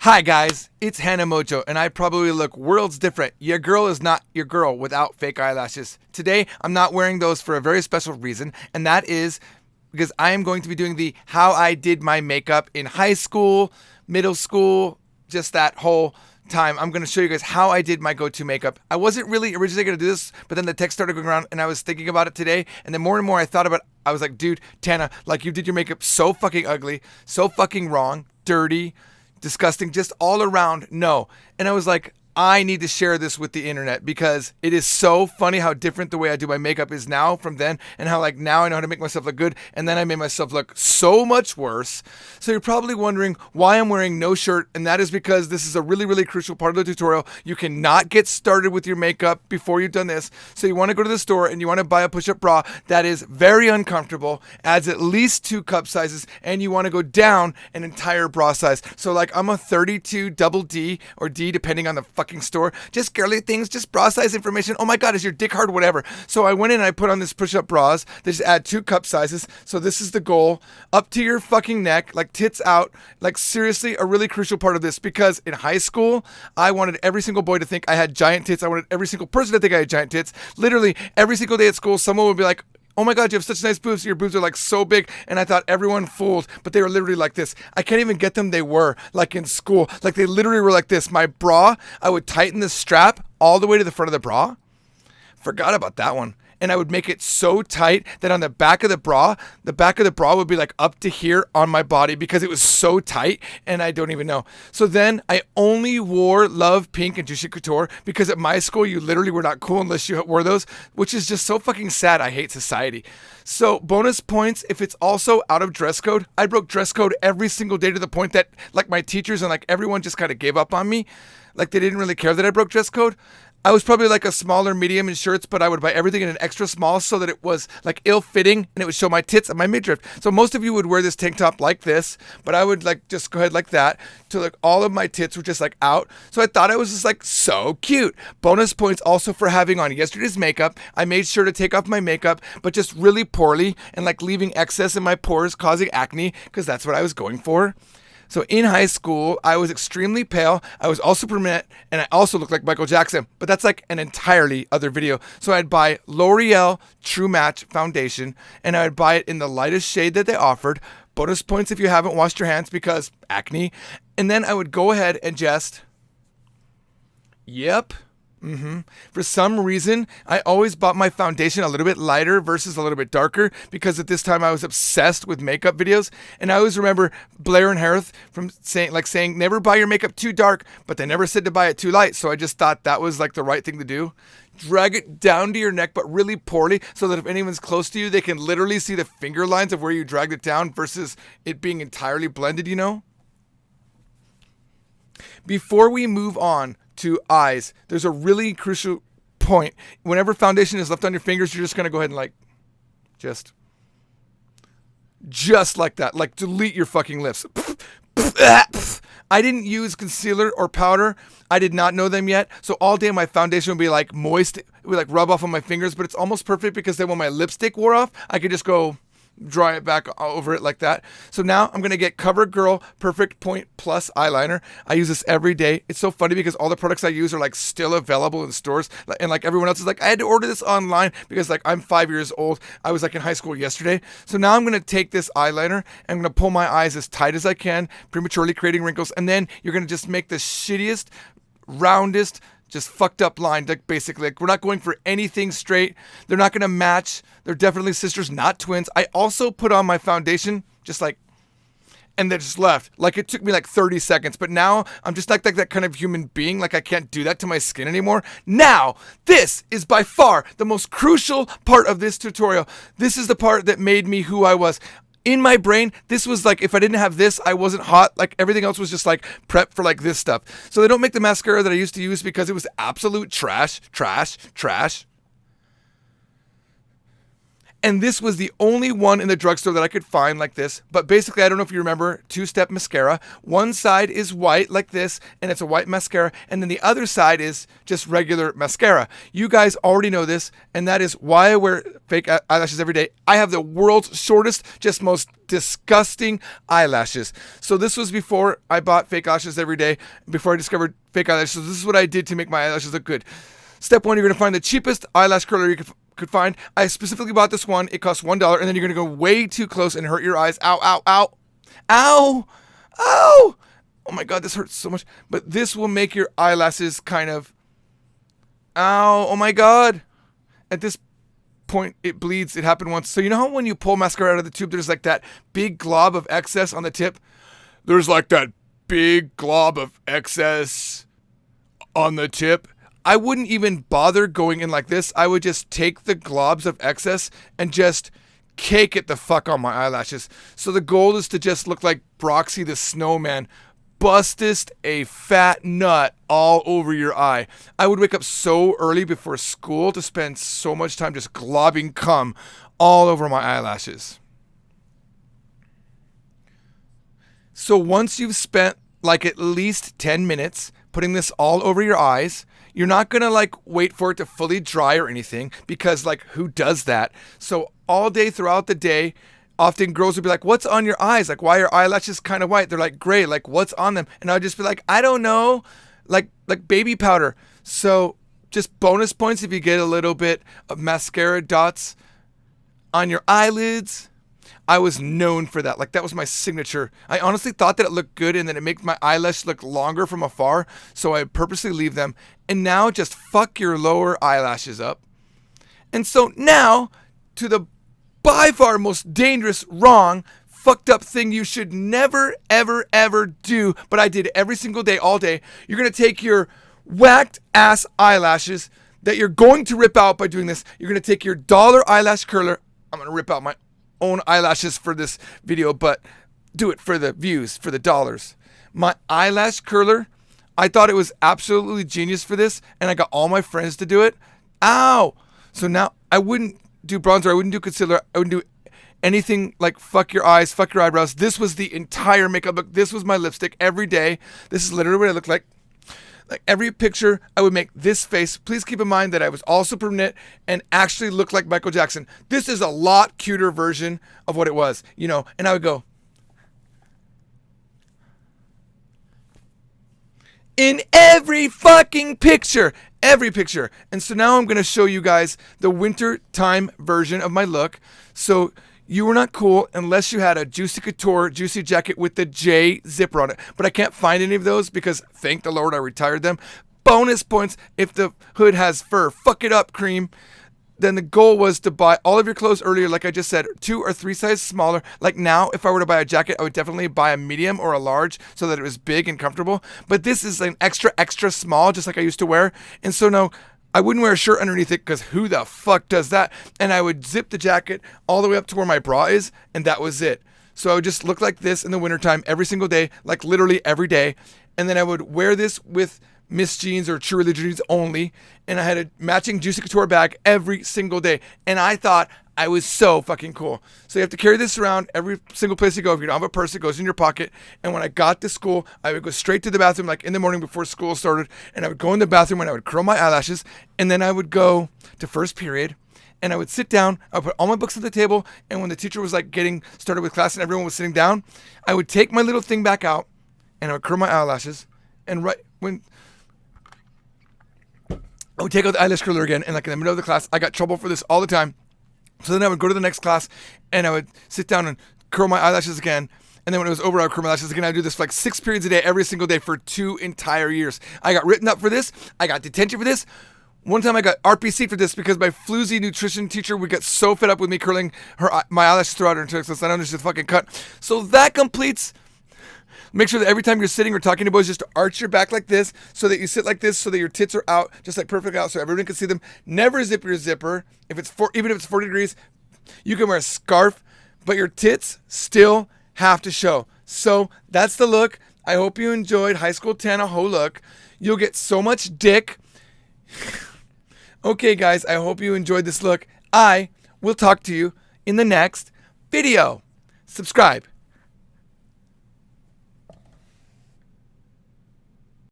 Hi guys, it's Tana Mongeau, and I probably look worlds different. Your girl is not your girl without fake eyelashes. Today, I'm not wearing those for a very special reason, and that is because I am going to be doing the how I did my makeup in high school, middle school, just that whole time. I'm going to show you guys how I did my go-to makeup. I wasn't really originally going to do this, but then the text started going around and I was thinking about it today, and then more and more I thought about it. I was like, dude, Tana, like you did your makeup so fucking ugly, so fucking wrong, dirty, disgusting, just all around no. And I was like, I need to share this with the internet because it is so funny how different the way I do my makeup is now from then, and how like now I know how to make myself look good, and then I made myself look so much worse. So you're probably wondering why I'm wearing no shirt, and that is because this is a really, really crucial part of the tutorial. You cannot get started with your makeup before you've done this. So you want to go to the store and you want to buy a push-up bra that is very uncomfortable, adds at least 2 cup sizes, and you want to go down an entire bra size. So like I'm a 32 double D or D depending on the fucking store, just girly things, just bra size information. Oh my god, is your dick hard? Whatever. So I went in and I put on this push-up bras. They just add 2 cup sizes. So this is the goal, up to your fucking neck, like tits out. Like seriously, a really crucial part of this, because in high school, I wanted every single boy to think I had giant tits. I wanted every single person to think I had giant tits. Literally every single day at school, someone would be like, oh my god, you have such nice boobs. Your boobs are like so big. And I thought everyone fooled, but they were literally like this. I can't even get them. They were like in school. Like they literally were like this. My bra, I would tighten the strap all the way to the front of the bra. Forgot about that one. And I would make it so tight that on the back of the bra would be like up to here on my body because it was so tight, and I don't even know. So then I only wore Love Pink and Juicy Couture because at my school you literally were not cool unless you wore those, which is just so fucking sad. I hate society. So bonus points if it's also out of dress code. I broke dress code every single day to the point that like my teachers and like everyone just kind of gave up on me. Like they didn't really care that I broke dress code. I was probably like a smaller medium in shirts, but I would buy everything in an extra small so that it was like ill-fitting and it would show my tits and my midriff. So most of you would wear this tank top like this, but I would like just go ahead like that to like all of my tits were just like out. So I thought I was just like so cute. Bonus points also for having on yesterday's makeup. I made sure to take off my makeup, but just really poorly and like leaving excess in my pores causing acne because that's what I was going for. So in high school, I was extremely pale. I was also brunette, and I also looked like Michael Jackson. But that's like an entirely other video. So I'd buy L'Oreal True Match Foundation, and I would buy it in the lightest shade that they offered. Bonus points if you haven't washed your hands because acne. And then I would go ahead and just, for some reason, I always bought my foundation a little bit lighter versus a little bit darker because at this time I was obsessed with makeup videos. And I always remember Blair and Harith from saying, never buy your makeup too dark, but they never said to buy it too light. So I just thought that was like the right thing to do. Drag it down to your neck, but really poorly so that if anyone's close to you, they can literally see the finger lines of where you dragged it down versus it being entirely blended, you know? Before we move on to eyes, there's a really crucial point. Whenever foundation is left on your fingers, you're just going to go ahead and like just like that, like delete your fucking lips. I didn't use concealer or powder. I did not know them yet. So all day my foundation would be like moist. It would like rub off on my fingers, but it's almost perfect because then when my lipstick wore off, I could just go dry it back over it like that. So now I'm going to get CoverGirl Perfect Point Plus eyeliner. I use this every day. It's so funny because all the products I use are like still available in stores. And like everyone else is like, I had to order this online because like I'm 5 years old. I was like in high school yesterday. So now I'm going to take this eyeliner and I'm going to pull my eyes as tight as I can, prematurely creating wrinkles. And then you're going to just make the shittiest, roundest, just fucked up line, like basically. Like we're not going for anything straight. They're not going to match. They're definitely sisters, not twins. I also put on my foundation, just like, and then just left. Like it took me like 30 seconds, but now I'm just like that kind of human being. Like I can't do that to my skin anymore. Now, this is by far the most crucial part of this tutorial. This is the part that made me who I was. In my brain, this was like, if I didn't have this, I wasn't hot. Like everything else was just like prep for like this stuff. So they don't make the mascara that I used to use because it was absolute trash. And this was the only one in the drugstore that I could find like this. But basically, I don't know if you remember, 2-step mascara. One side is white like this, and it's a white mascara. And then the other side is just regular mascara. You guys already know this, and that is why I wear fake eyelashes every day. I have the world's shortest, just most disgusting eyelashes. So this was before I bought fake lashes every day, before I discovered fake eyelashes. So this is what I did to make my eyelashes look good. Step one, you're going to find the cheapest eyelash curler you could find. I specifically bought this one. It costs $1, and then you're going to go way too close and hurt your eyes. Ow, ow, ow. Ow. Ow. Oh my God, this hurts so much. But this will make your eyelashes kind of, ow, oh my God. At this point, it bleeds. It happened once. So you know how when you pull mascara out of the tube, there's like that big glob of excess on the tip? There's like that big glob of excess on the tip. I wouldn't even bother going in like this. I would just take the globs of excess and just cake it the fuck on my eyelashes. So the goal is to just look like Broxy the Snowman. Bustest a fat nut all over your eye. I would wake up so early before school to spend so much time just globbing cum all over my eyelashes. So once you've spent like at least 10 minutes putting this all over your eyes, you're not going to like wait for it to fully dry or anything, because like who does that? So all day throughout the day, often girls would be like, what's on your eyes? Like, why are eyelashes kind of white? They're like gray. Like, what's on them? And I'd just be like, I don't know. Like baby powder. So just bonus points if you get a little bit of mascara dots on your eyelids. I was known for that. Like, that was my signature. I honestly thought that it looked good and that it made my eyelash look longer from afar. So I purposely leave them. And now just fuck your lower eyelashes up. And so now to the by far most dangerous, wrong, fucked up thing you should never, ever, ever do, but I did every single day, all day. You're going to take your whacked ass eyelashes that you're going to rip out by doing this. You're going to take your dollar eyelash curler. I'm going to rip out my own eyelashes for this video, but do it for the views, for the dollars. My eyelash curler, I thought it was absolutely genius for this, and I got all my friends to do it. Ow! So now I wouldn't do bronzer, I wouldn't do concealer, I wouldn't do anything like fuck your eyes, fuck your eyebrows. This was the entire makeup look. This was my lipstick every day. This is literally what I look like. Like every picture, I would make this face. Please keep in mind that I was also brunette and actually looked like Michael Jackson. This is a lot cuter version of what it was, you know, and I would go in every fucking picture. Every picture. And so now I'm going to show you guys the winter time version of my look. So you were not cool unless you had a Juicy Couture Juicy jacket with the J zipper on it. But I can't find any of those because thank the Lord I retired them. Bonus points if the hood has fur. Fuck it up, cream. Then the goal was to buy all of your clothes earlier, like I just said, 2 or 3 sizes smaller. Like now, if I were to buy a jacket, I would definitely buy a medium or a large so that it was big and comfortable. But this is an extra, extra small, just like I used to wear. And so no, I wouldn't wear a shirt underneath it because who the fuck does that? And I would zip the jacket all the way up to where my bra is, and that was it. So I would just look like this in the wintertime every single day, like literally every day. And then I would wear this with Miss Jeans or True Religion Jeans only, and I had a matching Juicy Couture bag every single day, and I thought I was so fucking cool. So you have to carry this around every single place you go. If you don't have a purse, it goes in your pocket. And when I got to school, I would go straight to the bathroom, like in the morning before school started, and I would go in the bathroom and I would curl my eyelashes, and then I would go to first period, and I would sit down, I would put all my books on the table, and when the teacher was like getting started with class and everyone was sitting down, I would take my little thing back out, and I would curl my eyelashes, and right when I would take out the eyelash curler again, and like in the middle of the class, I got trouble for this all the time. So then I would go to the next class, and I would sit down and curl my eyelashes again. And then when it was over, I would curl my lashes again. I would do this for like 6 periods a day, every single day for 2 entire years. I got written up for this. I got detention for this. One time I got RPC for this because my floozy nutrition teacher would get so fed up with me curling my eyelashes throughout her entire class. I don't just fucking cut. So that completes. Make sure that every time you're sitting or talking to boys, just to arch your back like this so that you sit like this so that your tits are out, just like perfectly out so everyone can see them. Never zip your zipper. Even if it's 40 degrees, you can wear a scarf, but your tits still have to show. So that's the look. I hope you enjoyed High School Tana Ho look. You'll get so much dick. Okay, guys, I hope you enjoyed this look. I will talk to you in the next video. Subscribe.